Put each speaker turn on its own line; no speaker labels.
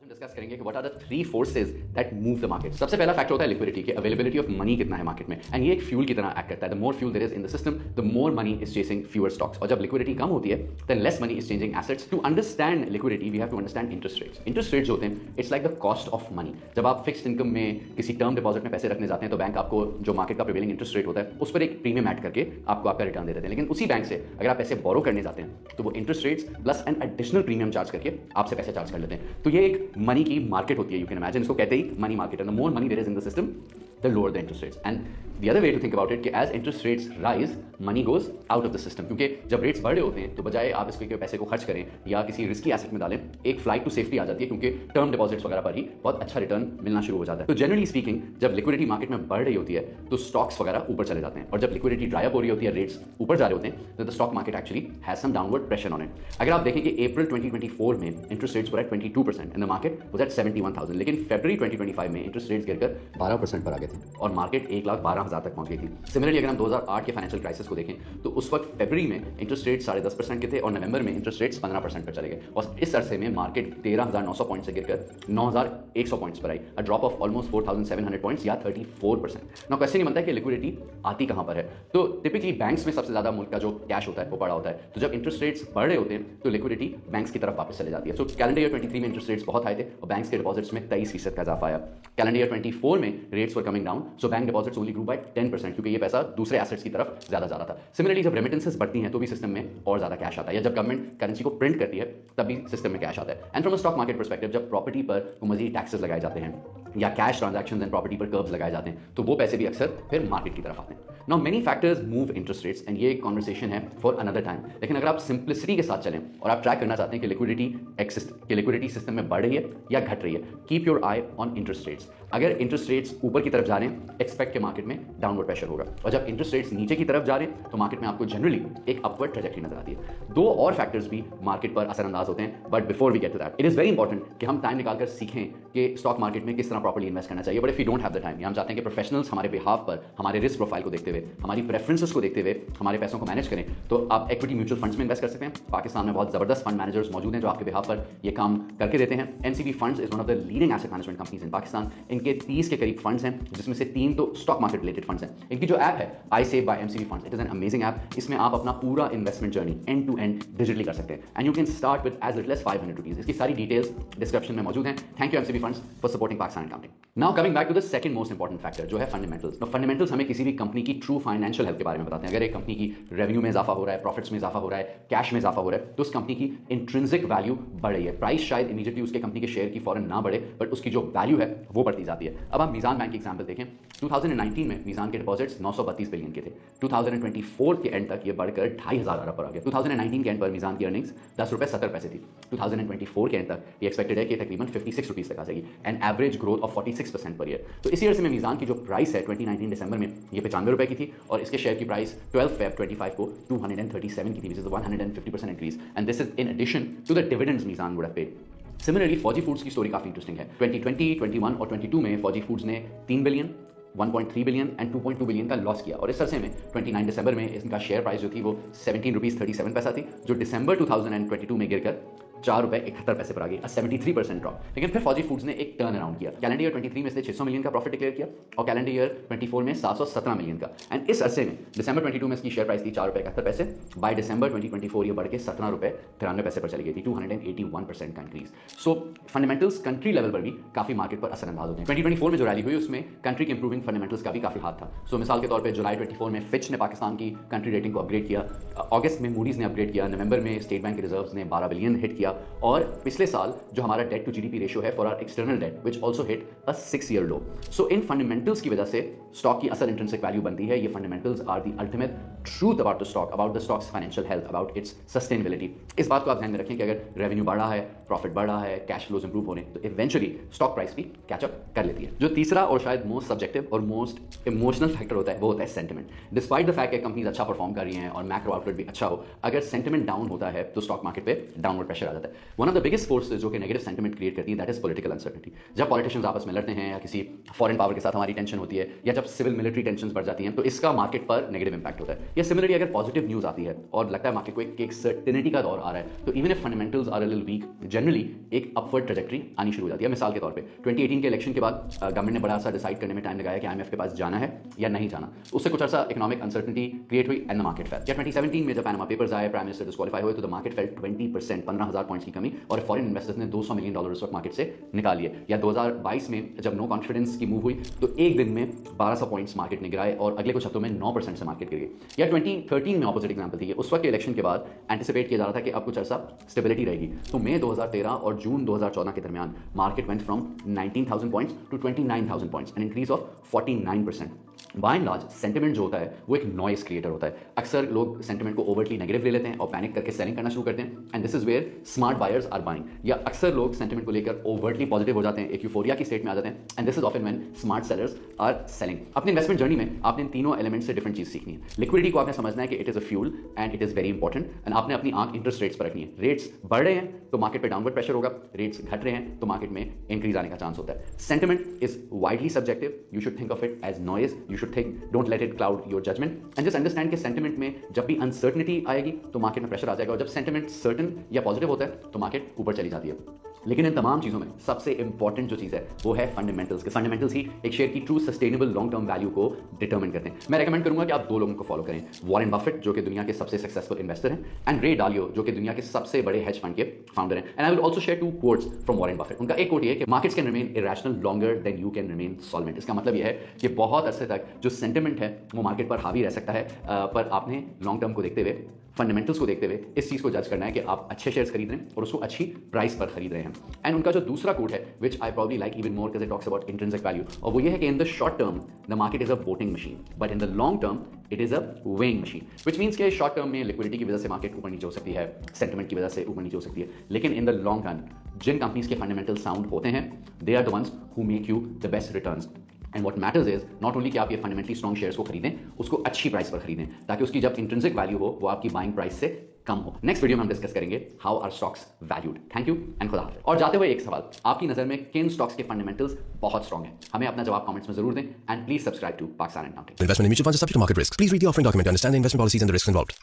हम डिस्कस करेंगे कि what are the three forces that move the market. सबसे पहला फैक्टर होता है लिक्विडिटी कि अवेलेबिलिटी ऑफ मनी कितना है मार्केट में, एंड ये एक फ्यूल की तरह एक्ट करता है। The more fuel there is in the system, the more money is chasing fewer stocks. और जब लिक्विडिटी कम होती है then less money is changing assets. To understand liquidity we have to understand interest rates. Interest rates होते हैं it's like the cost of money. जब आप fixed income में किसी टर्म डिपॉजिट में पैसे रखने जाते हैं तो बैंक आपको जो मार्केट का प्रिवेलिंग इंटरेस्ट रेट होता है उस पर एक प्रीमियम ऐड करके आपको आपका रिटर्न दे देते हैं। लेकिन उसी बैंक से अगर आप पैसे बोरो करने जाते हैं तो वो interest rates plus an additional premium charge करके आपसे पैसे चार्ज कर लेते हैं। तो ये एक मनी की मार्केट होती है, यू कैन इमेजिन। इसको कहते ही money market. And the more money there is in the system the lower the interest rates. And the other way to think about it कि as interest rates rise money goes out of the system। क्योंकि जब rates बढ़े होते हैं तो बजाय आप इसके पैसे को खर्च करें या किसी रिस्की एसेट में डालें, एक फ्लाइट टू सेफ्टी आ जाती है क्योंकि टर्म डिपॉजिट्स वगैरह पर ही बहुत अच्छा रिटर्न मिलना शुरू हो जाता है। तो जनरली स्पीकिंग जब लिक्विडिटी मार्केट में बढ़ रही होती है तो स्टॉक्स वगैरह ऊपर चले जाते हैं, और जब लिक्विडिटी ड्राई अप हो रही होती है, रेट्स ऊपर जा रहे होते हैं, तो the stock market actually has some downward pressure on it. अगर आप देखें कि अप्रैल 2024 में interest rates were at 22% and the market was at 71,000, लेकिन फरवरी 2025 में इंटरेस्ट रेट्स गिरकर 12% पर आ गए थे और मार्केट 1,12,000 तक पहुंच गई थी। सिमिलरली अगर हम 2008 के फाइनेंशियल क्राइसिस को देखें तो उस वक्त फरवरी में इंटरेस्ट रेट 10.5% के थे और नवंबर में इंटरेस्ट रेट्स 15% पर चले गए, और इस अरसे में मार्केट 13,900 पॉइंट से गिरकर 9,100 पॉइंट्स पर आई, a drop of almost 4,700 points या 34%। नाउ क्वेश्चन ये बनता है कि लिक्विडिटी आती कहां पर है? तो टिपिकली बैंक्स में सबसे ज्यादा मुल्क का जो कैश होता है वो पड़ा होता है। तो जब इंटरेस्ट रेट्स बढ़ रहे होते हैं तो लिक्विडिटी बैंक्स की तरफ वापस चले जाती है। सो कैलेंडर ईयर 23 में इंटरेस्ट रेट्स बहुत हाई थे और बैंक्स के डिपॉजिट्स में 23% का इजाफा आया। कैलेंडर ईयर 24 में rates were coming down, so bank deposits only grew by 10% क्योंकि ये पैसा दूसरे एसेट्स की तरफ ज्यादा जा रहा था। सिमिलरली जब रेमिटेंसेस बढ़ती हैं तो भी सिस्टम में और ज्यादा कैश आता है, या जब गवर्नमेंट करेंसी को प्रिंट करती है तब भी सिस्टम में कैश आता है। And from a stock market perspective जब प्रॉपर्टी पर मजीद टैक्सेस लगाए जाते हैं या कैश ट्रांजैक्शंस एंड प्रॉपर्टी पर कर्व्स लगाए जाते हैं तो वो पैसे भी अक्सर फिर मार्केट की तरफ आते हैं। Now many factors move interest rates and ये एक कॉन्वर्सेशन है फॉर अनदर टाइम। लेकिन अगर आप सिंप्लिसिटी के साथ चलें और आप ट्रैक करना चाहते हैं कि लिक्विडिटी सिस्टम में बढ़ रही है या घट रही है, keep your I on interest rates. अगर इंटरेस्ट रेट्स ऊपर की तरफ जा रहे हैं एक्सपेक्ट के मार्केट में डाउनवर्ड प्रेशर होगा, और जब इंटरेस्ट रेट्स नीचे की तरफ जा रहे हैं तो मार्केट में आपको जनरली एक अपवर्ड ट्रैजेक्टरी नजर आती है। दो और फैक्टर्स भी मार्केट पर असरअंदाज होते हैं, but before we get to that it is very important कि हम टाइम निकालकर सीखें कि स्टॉक मार्केट में किस तरह प्रॉपर्ली इन्वेस्ट करना चाहिए। But if you don't have the time, हम चाहते हैं कि प्रोफेशनल्स हमारे बिहाफ पर हमारे रिस्क प्रोफाइल को देखते हुए, हमारी प्रेफरेंसेस को देखते हुए हमारे पैसों को मैनेज करें, तो आप इक्विटी म्यूचुअल फंड्स में इन्वेस्ट कर सकते हैं। पाकिस्तान में बहुत जबरदस्त फंड मैनेजर्स मौजूद हैं जो आपके बिहाफ पर ये काम करके देते हैं। NCB funds is one of the leading asset management companies in Pakistan. इनके 30 के करीब फंड्स हैं जिसमें से 3 तो स्टॉक मार्केट रिलेटेड फंड्स हैं। इनकी जो ऐप है I save by MCB funds, it is an amazing app. इसमें आप अपना पूरा investment journey end to end digitally कर सकते हैं, and you can start with as little as 500 rupees. इसकी सारी डिटेल्स डिस्क्रिप्शन में मौजूद हैं। Thank you MCB funds for supporting Pakistan accounting. Now coming back to the second most important factor जो है फंडामेंटल्स। फंडामेंटल्स हमें किसी भी कंपनी की ट्रू फाइनेंशियल हेल्थ के बारे में बताते हैं। अगर एक कंपनी की रेवेन्यू में इजाफा हो रहा है, प्रॉफिट्स में इजाफा हो रहा है, कैश में इजाफा हो रहा है, तो उस कंपनी की इंट्रिंसिक वैल्यू बढ़ रही है। प्राइस शायद इमीडिएटली उसके कंपनी के शेयर की फौरन ना बढ़े, बट उसकी जो वैल्यू है वो बढ़ती जाती है। अब हम मीज़ान बैंक की एग्जांपल देखें। 2019 में मीज़ान के डिपॉजिट्स 932 बिलियन के थे। 2024 के एंड तक ये बढ़कर 2,500 अरब पर आ गया। 2019 के एंड पर मीज़ान की अर्निंग्स 10 रुपये 70 पैसे थी। 2024 के एंड तक ये एक्सपेक्टेड है कि तकरीबन 56 रुपीज़ तक आ जाएगी, and average growth of 46% per year. तो इसी अर्से में मीज़ान की जो प्राइस है 2019 दिसंबर में ये 95 रुपये की थी, और इसके शेयर की प्राइस 12 फेब 25 को 237 की थी, which is 150% increase, and this is in addition to the dividends Meezan would have paid. Similarly Fauji foods की स्टोरी काफी इंटरेस्टिंग है। 2020, 21 और 22 में फौजी फूड्स ने 3 बिलियन, 1.3 बिलियन एंड 2.2 बिलियन का लॉस किया, और इस अरसे में 29 दिसंबर में इनका शेयर प्राइस जो थी वो 17 रुपीज़ 37 पैसा थी, जो दिसंबर 2022 में गिरकर 4 रुपये 71 पैसे पर आ गई, 73% ड्रॉप। लेकिन फिर फौजी फूड्स ने एक टर्न अराउंड किया। कैलेंडर ईयर 23 में इसने 600 मिलियन का प्रॉफिट डिक्लेयर किया और कैलेंडर ईयर 24 में 717 मिलियन का, एंड इस अरसे में दिसंबर 22 में इसकी शेयर प्राइस थी 4 रुपये 71 पैसे। बाय दिसंबर 2024 ये बढ़ के 17 रुपये 93 पैसे पर चली गई थी, 281% का इंक्रीज। सो फंडामेंटल्स कंट्री लेवल पर भी काफी मार्केट पर असरअंदाज होते हैं। 2024 में जो रैली हुई उसमें कंट्री के इंप्रूविंग फंडामेंटल्स का भी काफी हाथ था। सो मिसाल के तौर पर जुलाई 24 में फिच ने पाकिस्तान की कंट्री रेटिंग को अपग्रेड किया, अगस्त में मूडीज ने अपग्रेड किया, नवंबर में स्टेट बैंक के रिजर्व्स ने 12 बिलियन हिट किया, और पिछले साल जो हमारा डेट टू जीडीपी रेशियो है for our external debt which also hit a 6-year low. So इन फंडामेंटल्स की वजह से स्टॉक की असल इंट्रिंसिक वैल्यू बनती है। ये fundamentals are the ultimate truth about the stock, about the stock's financial health, about its sustainability. इस बात को आप ध्यान में रखें कि अगर रेवेन्यू बढ़ा है, प्रॉफिट बढ़ा है, कैश फ्लोज इंप्रूव हो रहे हैं, तो इवेंचुअली स्टॉक प्राइस भी कैचअप कर लेती है। जो तीसरा और शायद मोस्ट सब्जेक्टिव और मोस्ट इमोशनल फैक्टर होता है वो होता है सेंटिमेंट। डिस्पाइट द फैक्ट कि कंपनीज अच्छा परफॉर्म कर रही हैं और मैक्रो आउटलुक भी अच्छा हो, अगर सेंटिमेंट डाउन होता है तो स्टॉक मार्केट पे डाउनवर्ड प्रेशर आ जाता है। जाता है। One of the biggest forces जो कि नेगेटिव सेंटिमेंट क्रिएट करती है दैट इज पॉलिटिकल अनसर्टेनिटी। जब पॉलिटिशियंस आपस में लड़ते हैं या किसी फॉरेन पावर के साथ हमारी टेंशन होती है या जब सिविल मिलिट्री टेंशन बढ़ जाती हैं तो इसका मार्केट पर नेगेटिव इंपैक्ट होता है। या सिमिलरली अगर पॉजिटिव न्यूज आती है और लगता है मार्केट को एक सर्टेनिटी का दौर आ रहा है तो even if fundamentals are a little weak generally एक अपवर्ड ट्रैजेक्टरी आनी शुरू हो जाती है। मिसाल के तौर पे 2018 के इलेक्शन के बाद गवर्नमेंट ने बड़ा सा डिसाइड करने में टाइम लगाया कि IMF के पास जाना है या नहीं जाना। उससे कुछ अर्सा इकोनॉमिक अनसर्टेनिटी क्रिएट हुई एंड द मार्केट फेल। या 2017 में जब पैनामा पेपर्स आए, प्राइम मिनिस्टर डिस्क्वालीफाई हुए तो द मार्केट फेल 20%, 15,000 पॉइंट्स की कमी, और फॉरेन इन्वेस्टर्स ने $200 मिलियन उस वक्त मार्केट से निकाल लिए। या 2022 में जब नो कॉन्फिडेंस की मूव हुई तो एक दिन में 1200 पॉइंट्स मार्केट ने गिराए और अगले कुछ हफ्तों में 9% से मार्केट गिर गई। या 2013 में ऑपोजिट एग्जांपल थी। उस वक्त के इलेक्शन के बाद एंटिसिपेट किया जा रहा था कि अब कुछ अर्सा स्टेबिलिटी रहेगी, तो मई 2013 और जून 2014 के दरमियान market went from 19,000 points to 29,000 points, an increase of 49%। By and large sentiment जो होता है वो एक नॉइस क्रिएटर होता है। अक्सर लोग सेंटिमेंट को ओवरटली नेगेटिव ले लेते हैं और पैनिक करके सेलिंग करना शुरू करते हैं and this is where smart buyers are buying. या अक्सर लोग सेंटिमेंट को लेकर ओवरटली पॉजिटिव हो जाते हैं, एक यूफोरिया की स्टेट में आ जाते हैं and this is often when smart sellers are selling. अपने इन्वेस्टमेंट जर्नी में आपने इन तीनों एलिमेंट्स से डिफरेंट चीज सीखनी है। लिक्विडिटी को आपने समझना है कि it is a fuel and it is very important and आपने अपनी आंख इंटरेस्ट रेट्स पर रखनी है। रेट्स बढ़ रहे हैं तो मार्केट पे डाउनवर्ड प्रेशर होगा, रेट्स घट रहे हैं तो मार्केट में इंक्रीज आने का चांस होता है। Sentiment is widely subjective, you should think of it as noise, you should think, don't let it cloud your judgement and just understand कि सेंटिमेंट में जब भी अनसर्टनिटी आएगी तो मार्केट में प्रेशर आ जाएगा और जब सेंटिमेंट सर्टन या पॉजिटिव होता है तो मार्केट ऊपर चली जाती है। लेकिन इन तमाम चीज़ों में सबसे इंपॉर्टेंट जो चीज़ है वो है फंडामेंटल्स। फंडामेंटल्स ही एक शेयर की true sustainable long term value को डिटरमिन करते हैं। मैं रेकमेंड करूंगा कि आप दो लोगों को फॉलो करें, वॉरेन बफेट जो कि दुनिया के सबसे सक्सेसफुल इन्वेस्टर हैं एंड रे डालियो जो कि दुनिया के सबसे बड़े हेज फंड के फाउंडर हैं। And I will also share 2 quotes from Warren Buffett. उनका एक कोट ये है कि markets can remain irrational longer than you can remain solvent. इसका मतलब यह है कि बहुत अरसे तक जो सेंटिमेंट है वो मार्केट पर हावी रह सकता है, पर आपने लॉन्ग टर्म को देखते हुए, फंडामेंटल्स को देखते हुए इस चीज़ को जज करना है कि आप अच्छे शेयर्स खरीद रहे हैं और उसको अच्छी प्राइस पर खरीद रहे हैं। एंड उनका जो दूसरा कोट है which I probably like even more because it talks about intrinsic value, और वो ये है कि in the short term the market is a voting machine but in the long term it is a weighing machine. Which means कि short term में liquidity की वजह से मार्केट ऊपर नीचे हो सकती है, सेंटिमेंट की वजह से ऊपर नीचे हो सकती है, लेकिन इन द लॉन्ग रन जिन कंपनीज के फंडामेंटल साउंड होते हैं they are the ones who make you the best returns. And what matters is not only कि आप ये फंडामेंटली स्ट्रॉन्ग शेयर्स को खरीदें, उसको अच्छी प्राइस पर खरीदें ताकि उसकी जब इंट्रिंसिक वैल्यू हो वो आपकी बाइंग प्राइस से कम हो। नेक्स्ट वीडियो में हम डिस्कस करेंगे how are stocks valued. Thank you and खुदा हाफिज़। और जाते हुए एक सवाल, आपकी नजर में किन स्टॉक्स के फंडामेंटल्स बहुत स्ट्रॉन्ग हैं? हमें अपना जवाब कमेंट्स में जरूर दें and please subscribe to Pakistan and now tech.
Investment in mutual funds is subject to market risks. Please read the offering document to understand the investment policies and the risks involved.